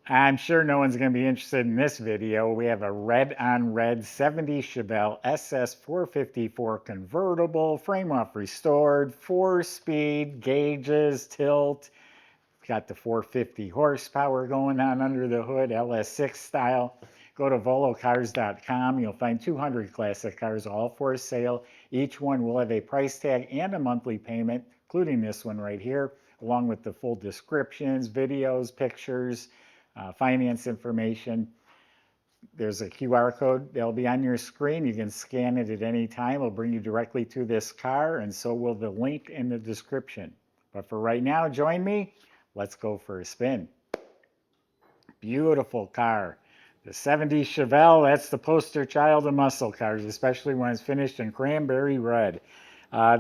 I'm sure no one's going to be interested in this video. We have a red on red 70 Chevelle SS 454 convertible, frame off restored, 4-speed, gauges, tilt. Got the 450 horsepower going on under the hood, LS6 style. Go to volocars.com. You'll find 200 classic cars, all for sale. Each one will have a price tag and a monthly payment, including this one right here, along with the full descriptions, videos, pictures, finance information. There's a QR code that'll be on your screen. You can scan it at any time. It'll bring you directly to this car, and so will the link in the description. But for right now, join me. Let's go for a spin. Beautiful car. The 70 Chevelle, that's the poster child of muscle cars, especially when it's finished in Cranberry Red.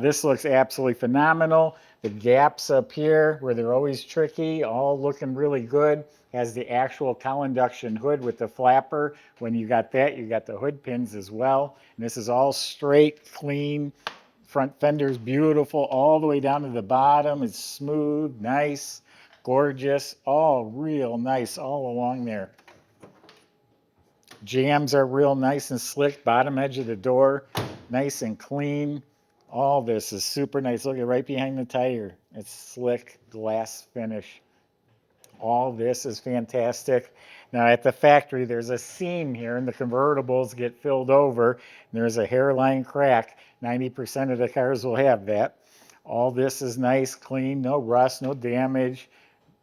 This looks absolutely phenomenal. The gaps up here, where they're always tricky, all looking really good. Has the actual cowl induction hood with the flapper. When you got that, you got the hood pins as well. And this is all straight, clean. Front fender's beautiful all the way down to the bottom. It's smooth, nice, gorgeous, all real nice all along there. Jams are real nice and slick. Bottom edge of the door, nice and clean. All this is super nice. Look at right behind the tire. It's slick glass finish. All this is fantastic. Now at the factory, there's a seam here and the convertibles get filled over. And there's a hairline crack. 90% of the cars will have that. All this is nice, clean, no rust, no damage,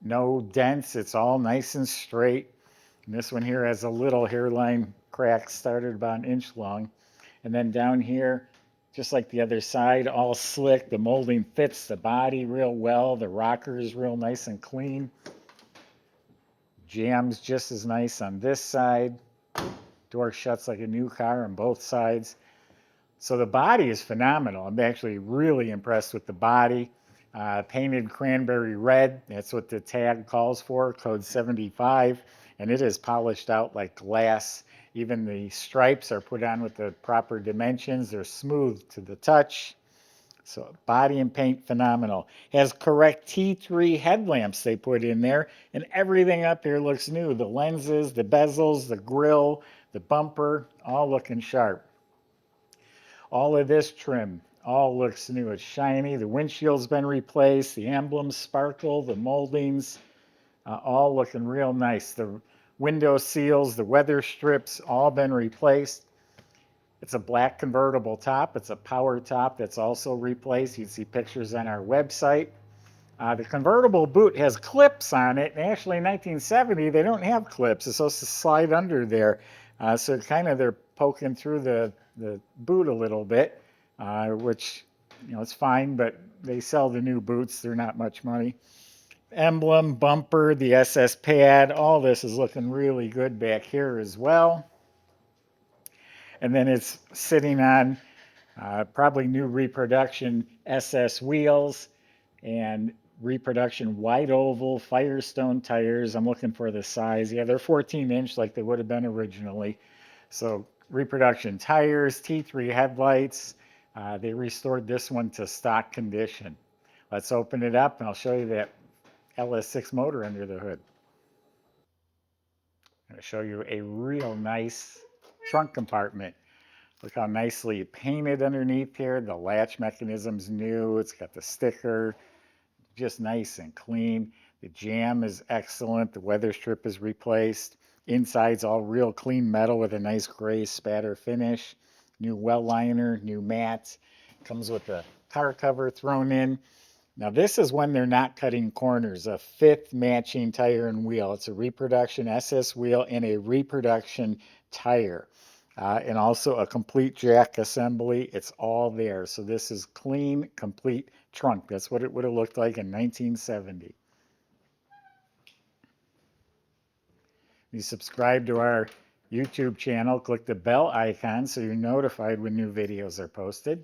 no dents. It's all nice and straight. And this one here has a little hairline crack, started about an inch long. And then down here, just like the other side, all slick. The molding fits the body real well. The rocker is real nice and clean. Jams just as nice on this side. Door shuts like a new car on both sides. So the body is phenomenal. I'm actually really impressed with the body. Painted cranberry red, that's what the tag calls for, code 75, and it is polished out like glass. Even the stripes are put on with the proper dimensions. They're smooth to the touch. So body and paint, phenomenal. Has correct T3 headlamps they put in there, and everything up here looks new. The lenses, the bezels, the grille, the bumper, all looking sharp. All of this trim all looks new. It's shiny. The windshield's been replaced. The emblems sparkle. The moldings all looking real nice. The window seals, the weather strips, all been replaced. It's a black convertible top. It's a power top that's also replaced. You can see pictures on our website. The convertible boot has clips on it. And actually, in 1970, they don't have clips. It's supposed to slide under there. So kind of they're poking through the boot a little bit, which, you know, it's fine, but they sell the new boots. They're not much money. Emblem, bumper, the SS pad, all this is looking really good back here as well. And then it's sitting on probably new reproduction SS wheels and reproduction wide oval Firestone tires. I'm looking for the size. Yeah, they're 14-inch like they would have been originally. So reproduction tires, T3 headlights. They restored this one to stock condition. Let's open it up and I'll show you that LS6 motor under the hood. I'm going to show you a real nice trunk compartment. Look how nicely painted underneath here. The latch mechanism's new. It's got the sticker, just nice and clean. The jam is excellent. The weather strip is replaced. Inside's all real clean metal with a nice gray spatter finish. New well liner, new mats. Comes with a car cover thrown in. Now this is when they're not cutting corners. A fifth matching tire and wheel. It's a reproduction SS wheel and a reproduction tire. And also a complete jack assembly. It's all there. So this is clean, complete trunk. That's what it would have looked like in 1970. You subscribe to our YouTube channel, click the bell icon so you're notified when new videos are posted.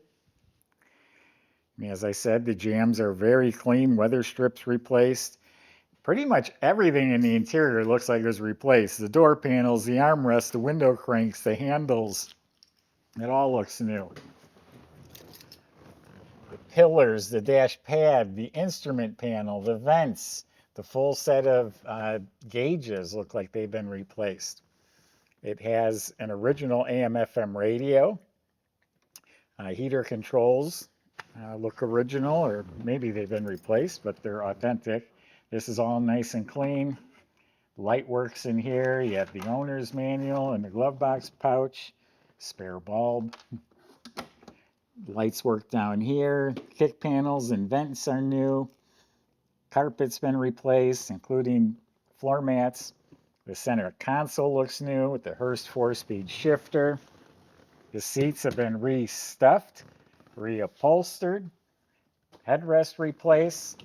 And as I said, the jams are very clean, weather strips replaced. Pretty much everything in the interior looks like it was replaced. The door panels, the armrests, the window cranks, the handles, it all looks new. The pillars, the dash pad, the instrument panel, the vents, The full set of gauges look like they've been replaced. It has an original AM/FM radio. Heater controls look original, or maybe they've been replaced, but they're authentic. This is all nice and clean. Light works in here. You have the owner's manual and the glove box pouch, spare bulb. Lights work down here. Kick panels and vents are new. Carpet's been replaced, including floor mats. The center console looks new with the Hurst 4-speed shifter. The seats have been restuffed, reupholstered, headrest replaced.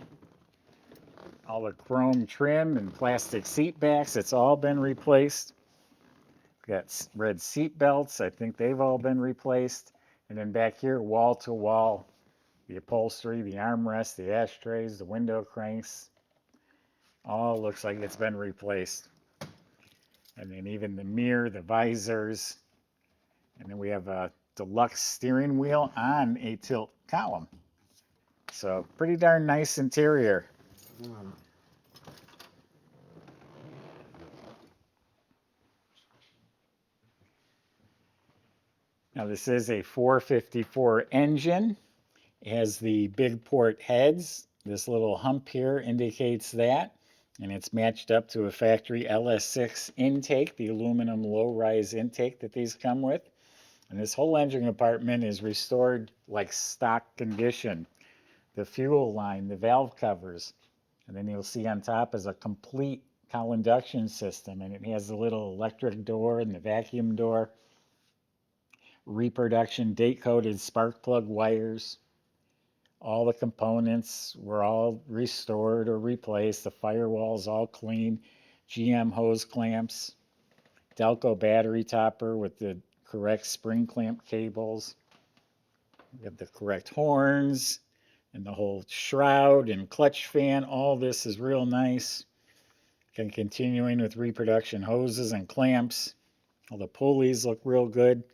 All the chrome trim and plastic seat backs, it's all been replaced. We've got red seat belts, I think they've all been replaced. And then back here, wall to wall, the upholstery, the armrests, the ashtrays, the window cranks, all looks like it's been replaced. And then even the mirror, the visors, and then we have a deluxe steering wheel on a tilt column. So pretty darn nice interior. Now this is a 454 engine. It has the big port heads. This little hump here indicates that. And it's matched up to a factory LS6 intake, the aluminum low-rise intake that these come with. And this whole engine compartment is restored like stock condition. The fuel line, the valve covers. And then you'll see on top is a complete cowl induction system. And it has the little electric door and the vacuum door. Reproduction date-coded spark plug wires. All the components were all restored or replaced. The firewall's all clean. GM hose clamps. Delco battery topper with the correct spring clamp cables. We have the correct horns and the whole shroud and clutch fan. All this is real nice. And continuing with reproduction hoses and clamps. All the pulleys look real good.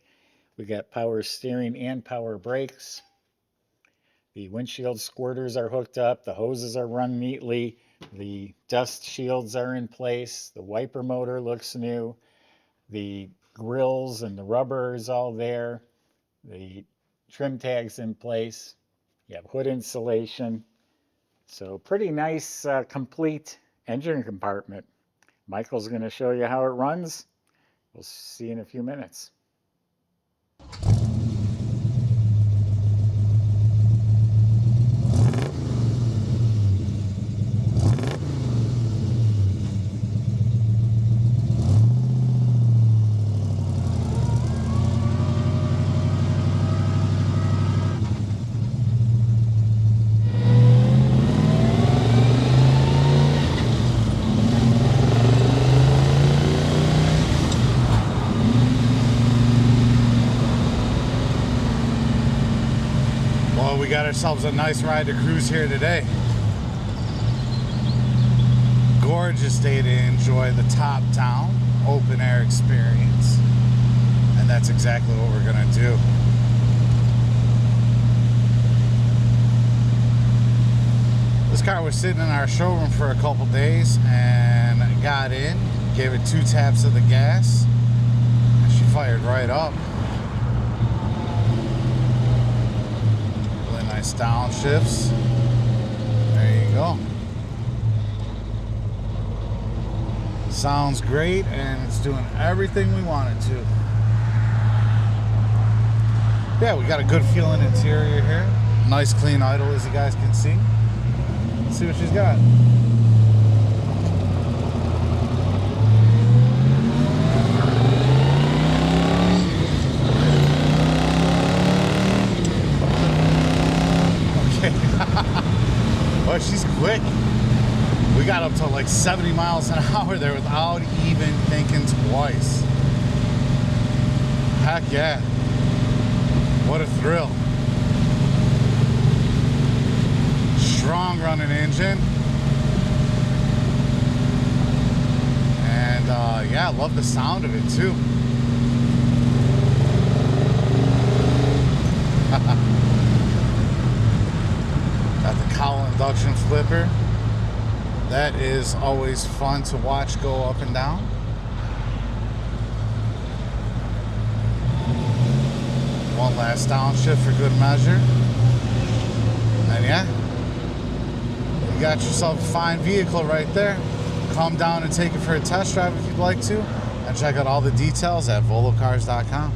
We got power steering and power brakes. The windshield squirters are hooked up. The hoses are run neatly. The dust shields are in place. The wiper motor looks new. The grills and the rubber is all there. The trim tags in place. You have hood insulation. So pretty nice, complete engine compartment. Michael's going to show you how it runs. We'll see you in a few minutes. We got ourselves a nice ride to cruise here today. Gorgeous day to enjoy the top down open air experience, and that's exactly what we're gonna do. This car was sitting in our showroom for a couple days, and I got in, gave it 2 taps of the gas, and she fired right up. Nice downshifts. There you go. Sounds great, and it's doing everything we want it to. Yeah, we got a good feeling interior here. Nice clean idle, as you guys can see. Let's see what she's got. Oh, she's quick. We got up to like 70 miles an hour there without even thinking twice. Heck yeah. What a thrill. Strong running engine. And yeah, I love the sound of it too. Got the cowl induction flipper. That is always fun to watch go up and down. One last downshift for good measure. And yeah, you got yourself a fine vehicle right there. Come down and take it for a test drive if you'd like to. And check out all the details at volocars.com.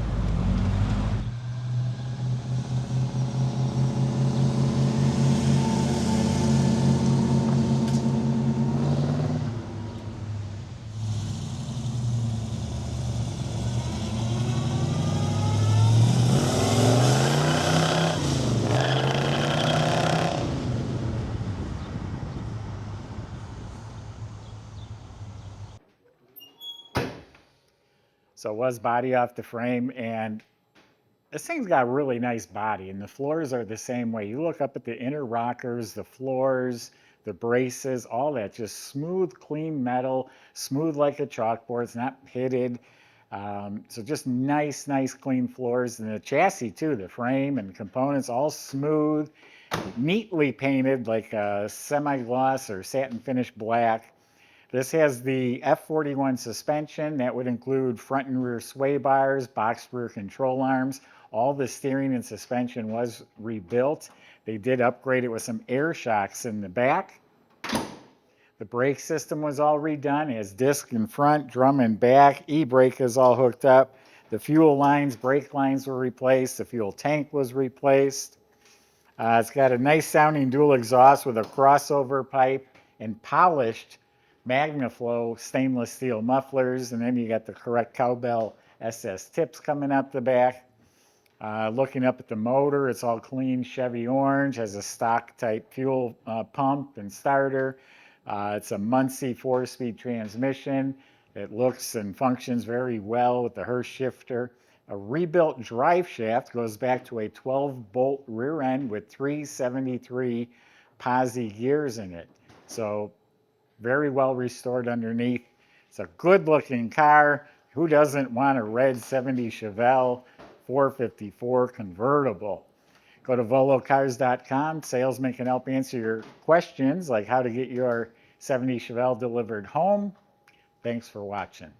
So it was body off the frame, and this thing's got a really nice body, and the floors are the same way. You look up at the inner rockers, the floors, the braces, all that, just smooth, clean metal, smooth like a chalkboard. It's not pitted. So just nice, clean floors. And the chassis too, the frame and components, all smooth, neatly painted like a semi-gloss or satin finish black. This has the F41 suspension. That would include front and rear sway bars, box rear control arms. All the steering and suspension was rebuilt. They did upgrade it with some air shocks in the back. The brake system was all redone. It has disc in front, drum in back. E-brake is all hooked up. The fuel lines, brake lines were replaced. The fuel tank was replaced. It's got a nice sounding dual exhaust with a crossover pipe and polished MagnaFlow stainless steel mufflers, and then you got the correct Cowbell SS tips coming up the back. Looking up at the motor, it's all clean Chevy orange, has a stock type fuel pump and starter. It's a Muncie 4-speed transmission. It looks and functions very well with the Hurst shifter. A rebuilt drive shaft, goes back to a 12-bolt rear end with 373 posi gears in it. So very well restored underneath. It's a good looking car. Who doesn't want a red 70 Chevelle 454 convertible? Go to volocars.com. Salesman can help answer your questions like how to get your 70 Chevelle delivered home. Thanks for watching.